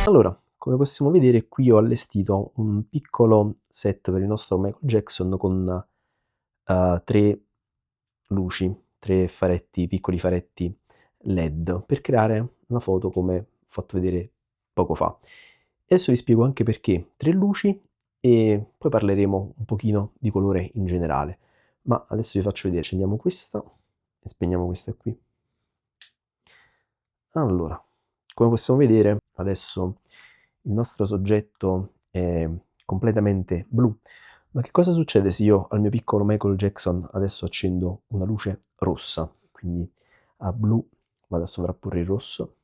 Allora, come possiamo vedere qui ho allestito un piccolo set per il nostro Michael Jackson con 3 luci, 3 faretti, piccoli faretti LED per creare una foto come ho fatto vedere poco fa. Adesso vi spiego anche perché 3 luci e poi parleremo un pochino di colore in generale. Ma adesso vi faccio vedere, accendiamo questa e spegniamo questa qui. Allora, come possiamo vedere adesso il nostro soggetto è completamente blu. Ma che cosa succede se io al mio piccolo Michael Jackson adesso accendo una luce rossa? Quindi a blu vado a sovrapporre il rosso,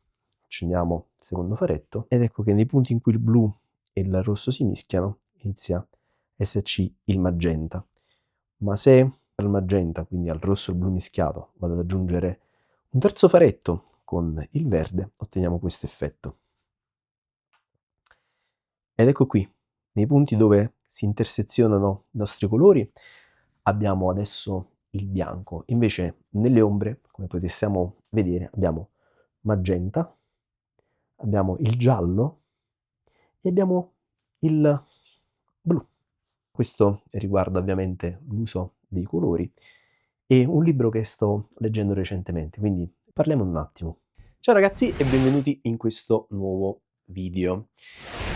accendiamo il secondo faretto ed ecco che nei punti in cui il blu e il rosso si mischiano inizia a esserci il magenta. Ma se al magenta, quindi al rosso e il blu mischiato, vado ad aggiungere un terzo faretto con il verde, otteniamo questo effetto. Ed ecco qui, nei punti dove si intersezionano i nostri colori, abbiamo adesso il bianco. Invece nelle ombre, come possiamo vedere, abbiamo magenta, abbiamo il giallo e abbiamo il blu. Questo riguarda ovviamente l'uso dei colori e un libro che sto leggendo recentemente, quindi parliamo un attimo. Ciao ragazzi e benvenuti in questo nuovo video.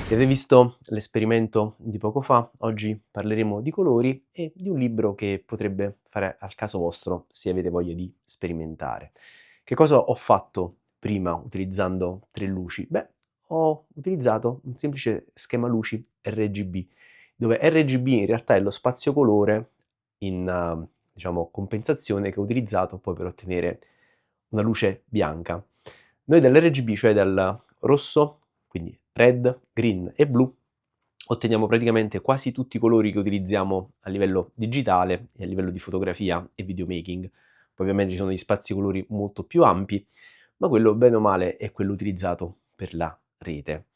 Se avete visto l'esperimento di poco fa, oggi parleremo di colori e di un libro che potrebbe fare al caso vostro se avete voglia di sperimentare. Che cosa ho fatto prima utilizzando 3 luci? Beh, ho utilizzato un semplice schema luci RGB, dove RGB in realtà è lo spazio colore in diciamo compensazione che ho utilizzato poi per ottenere una luce bianca. Noi dall'RGB, cioè dal rosso, quindi red, green e blu, otteniamo praticamente quasi tutti i colori che utilizziamo a livello digitale e a livello di fotografia e videomaking. Poi ovviamente ci sono gli spazi colori molto più ampi, ma quello bene o male è quello utilizzato per la rete.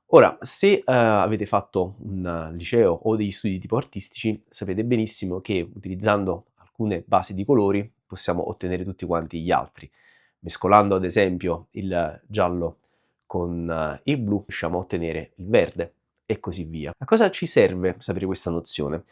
Ora, se avete fatto un liceo o degli studi tipo artistici, sapete benissimo che utilizzando alcune basi di colori possiamo ottenere tutti quanti gli altri. Mescolando ad esempio il giallo con il blu riusciamo a ottenere il verde e così via. A cosa ci serve sapere questa nozione?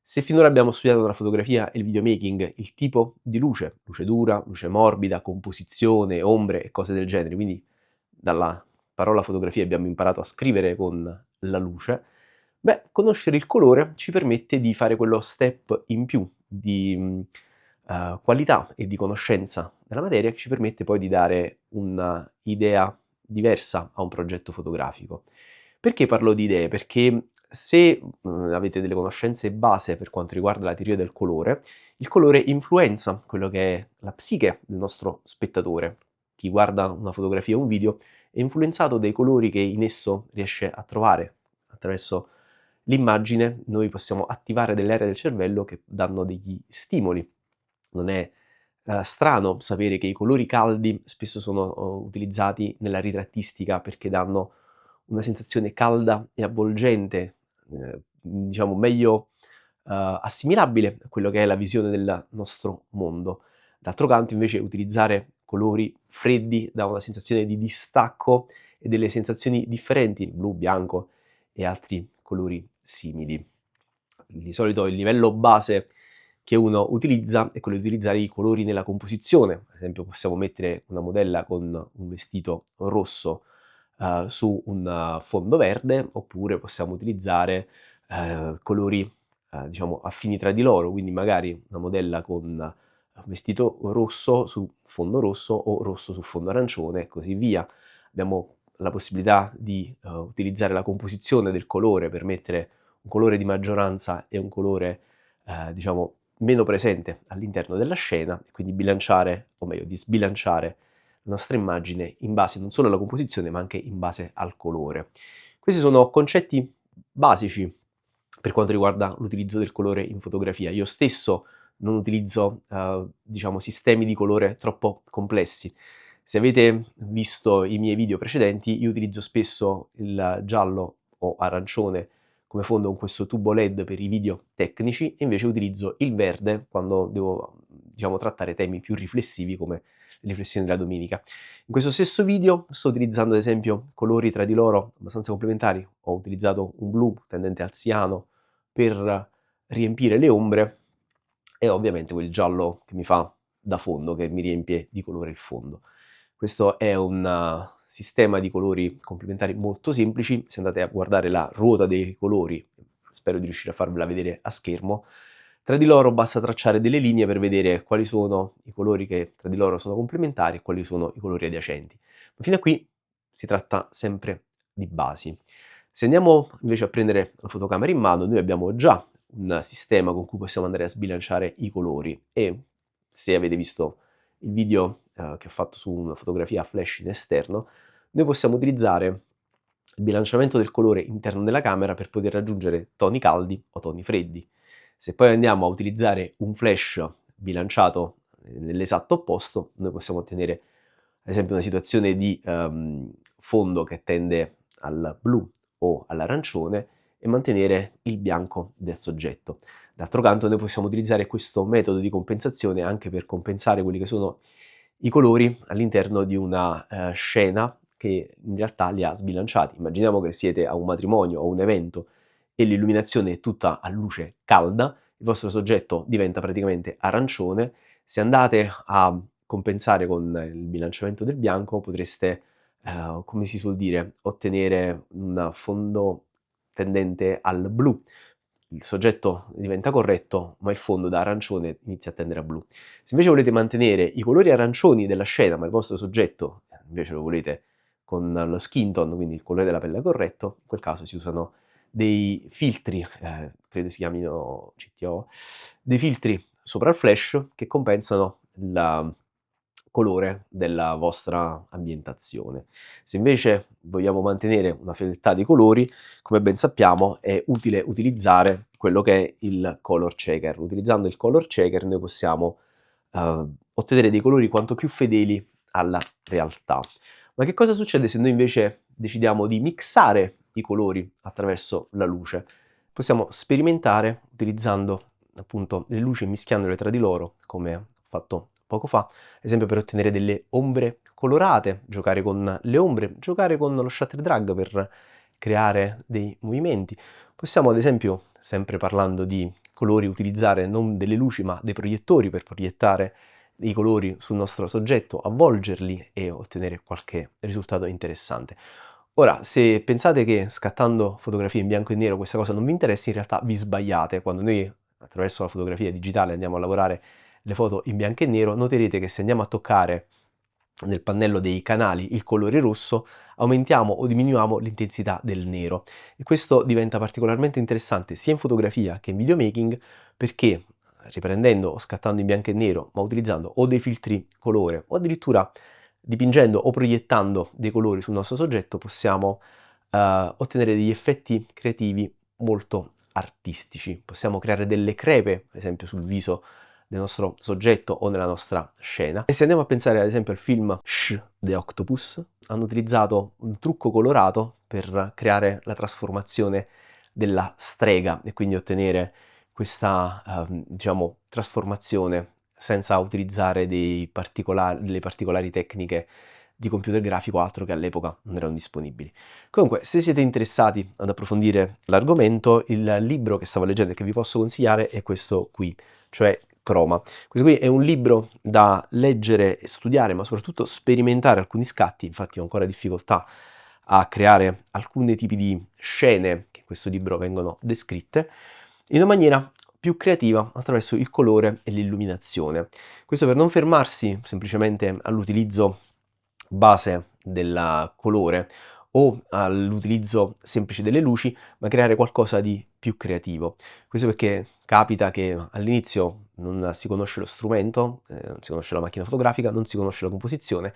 Se finora abbiamo studiato nella fotografia e il videomaking il tipo di luce dura, luce morbida, composizione, ombre e cose del genere, quindi dalla parola fotografia abbiamo imparato a scrivere con la luce, beh, conoscere il colore ci permette di fare quello step in più di qualità e di conoscenza della materia che ci permette poi di dare un'idea diversa a un progetto fotografico. Perché parlo di idee? Perché se avete delle conoscenze base per quanto riguarda la teoria del colore, il colore influenza quello che è la psiche del nostro spettatore. Chi guarda una fotografia o un video è influenzato dai colori che in esso riesce a trovare. Attraverso l'immagine noi possiamo attivare delle aree del cervello che danno degli stimoli. Non è strano sapere che i colori caldi spesso sono utilizzati nella ritrattistica perché danno una sensazione calda e avvolgente, diciamo meglio assimilabile a quello che è la visione del nostro mondo. D'altro canto invece utilizzare colori freddi dà una sensazione di distacco e delle sensazioni differenti, blu, bianco e altri colori simili. Di solito il livello base che uno utilizza è quello di utilizzare i colori nella composizione. Ad esempio possiamo mettere una modella con un vestito rosso su un fondo verde, oppure possiamo utilizzare colori diciamo affini tra di loro, quindi magari una modella con un vestito rosso su fondo rosso o rosso su fondo arancione e così via. Abbiamo la possibilità di utilizzare la composizione del colore per mettere un colore di maggioranza e un colore diciamo meno presente all'interno della scena, e quindi bilanciare, o meglio di sbilanciare la nostra immagine in base non solo alla composizione ma anche in base al colore. Questi sono concetti basici per quanto riguarda l'utilizzo del colore in fotografia. Io stesso non utilizzo diciamo sistemi di colore troppo complessi. Se avete visto i miei video precedenti, io utilizzo spesso il giallo o arancione come fondo con questo tubo LED per i video tecnici e invece utilizzo il verde quando devo diciamo trattare temi più riflessivi come riflessioni della domenica. In questo stesso video sto utilizzando ad esempio colori tra di loro abbastanza complementari. Ho utilizzato un blu tendente al ciano per riempire le ombre e ovviamente quel giallo che mi fa da fondo, che mi riempie di colore il fondo. Questo è un sistema di colori complementari molto semplici. Se andate a guardare la ruota dei colori, spero di riuscire a farvela vedere a schermo, tra di loro basta tracciare delle linee per vedere quali sono i colori che tra di loro sono complementari e quali sono i colori adiacenti. Ma fino a qui si tratta sempre di basi. Se andiamo invece a prendere la fotocamera in mano, noi abbiamo già un sistema con cui possiamo andare a sbilanciare i colori e se avete visto il video che ho fatto su una fotografia a flash in esterno, noi possiamo utilizzare il bilanciamento del colore interno della camera per poter raggiungere toni caldi o toni freddi. Se poi andiamo a utilizzare un flash bilanciato nell'esatto opposto, noi possiamo ottenere ad esempio una situazione di fondo che tende al blu o all'arancione e mantenere il bianco del soggetto. D'altro canto noi possiamo utilizzare questo metodo di compensazione anche per compensare quelli che sono i colori all'interno di una scena che in realtà li ha sbilanciati. Immaginiamo che siete a un matrimonio o un evento e l'illuminazione è tutta a luce calda, il vostro soggetto diventa praticamente arancione. Se andate a compensare con il bilanciamento del bianco potreste, come si suol dire, ottenere un fondo tendente al blu. Il soggetto diventa corretto, ma il fondo da arancione inizia a tendere a blu. Se invece volete mantenere i colori arancioni della scena, ma il vostro soggetto invece lo volete con lo skin tone, quindi il colore della pelle corretto, in quel caso si usano dei filtri, credo si chiamino CTO, dei filtri sopra il flash che compensano il colore della vostra ambientazione. Se invece vogliamo mantenere una fedeltà dei colori, come ben sappiamo, è utile utilizzare quello che è il color checker. Utilizzando il color checker noi possiamo ottenere dei colori quanto più fedeli alla realtà. Ma che cosa succede se noi invece decidiamo di mixare i colori attraverso la luce? Possiamo sperimentare utilizzando appunto le luci e mischiandole tra di loro, come ho fatto poco fa, ad esempio per ottenere delle ombre colorate, giocare con le ombre, giocare con lo shutter drag per creare dei movimenti. Possiamo ad esempio, sempre parlando di colori, utilizzare non delle luci ma dei proiettori per proiettare i colori sul nostro soggetto, avvolgerli e ottenere qualche risultato interessante. Ora, se pensate che scattando fotografie in bianco e nero questa cosa non vi interessi, in realtà vi sbagliate. Quando noi attraverso la fotografia digitale andiamo a lavorare le foto in bianco e nero, noterete che se andiamo a toccare nel pannello dei canali il colore rosso, aumentiamo o diminuiamo l'intensità del nero. E questo diventa particolarmente interessante sia in fotografia che in videomaking perché riprendendo o scattando in bianco e nero, ma utilizzando o dei filtri colore o addirittura dipingendo o proiettando dei colori sul nostro soggetto, possiamo ottenere degli effetti creativi molto artistici. Possiamo creare delle crepe, ad esempio, sul viso del nostro soggetto o nella nostra scena. E se andiamo a pensare ad esempio al film Shh the Octopus, hanno utilizzato un trucco colorato per creare la trasformazione della strega e quindi ottenere questa, diciamo, trasformazione senza utilizzare delle particolari tecniche di computer grafico, altro che all'epoca non erano disponibili. Comunque, se siete interessati ad approfondire l'argomento, il libro che stavo leggendo e che vi posso consigliare è questo qui, cioè Chroma. Questo qui è un libro da leggere e studiare, ma soprattutto sperimentare alcuni scatti, infatti ho ancora difficoltà a creare alcuni tipi di scene che in questo libro vengono descritte, in una maniera più creativa attraverso il colore e l'illuminazione. Questo per non fermarsi semplicemente all'utilizzo base del colore o all'utilizzo semplice delle luci, ma creare qualcosa di più creativo. Questo perché capita che all'inizio non si conosce lo strumento, non si conosce la macchina fotografica, non si conosce la composizione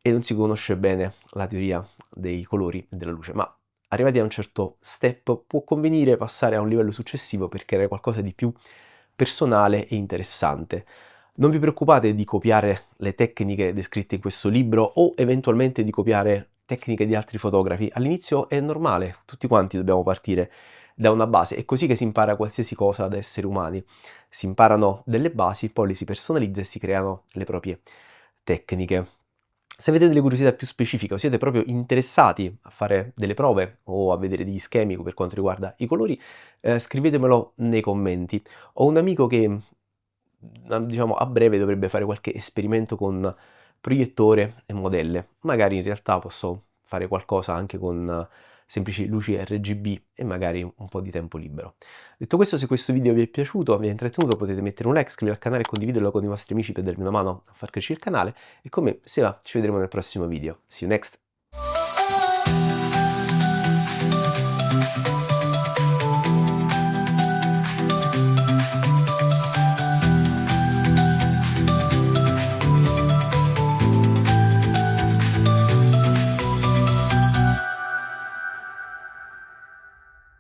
e non si conosce bene la teoria dei colori e della luce, ma arrivati a un certo step può convenire passare a un livello successivo per creare qualcosa di più personale e interessante. Non vi preoccupate di copiare le tecniche descritte in questo libro o eventualmente di copiare tecniche di altri fotografi. All'inizio è normale, tutti quanti dobbiamo partire da una base, è così che si impara qualsiasi cosa da esseri umani. Si imparano delle basi, poi le si personalizza e si creano le proprie tecniche. Se avete delle curiosità più specifiche o siete proprio interessati a fare delle prove o a vedere degli schemi per quanto riguarda i colori, scrivetemelo nei commenti. Ho un amico che, diciamo, a breve dovrebbe fare qualche esperimento con proiettore e modelle. Magari in realtà posso fare qualcosa anche con semplici luci RGB e magari un po' di tempo libero. Detto questo, se questo video vi è piaciuto, vi è intrattenuto, potete mettere un like, iscrivervi al canale e condividerlo con i vostri amici per darmi una mano a far crescere il canale. E come se va, ci vedremo nel prossimo video. See you next!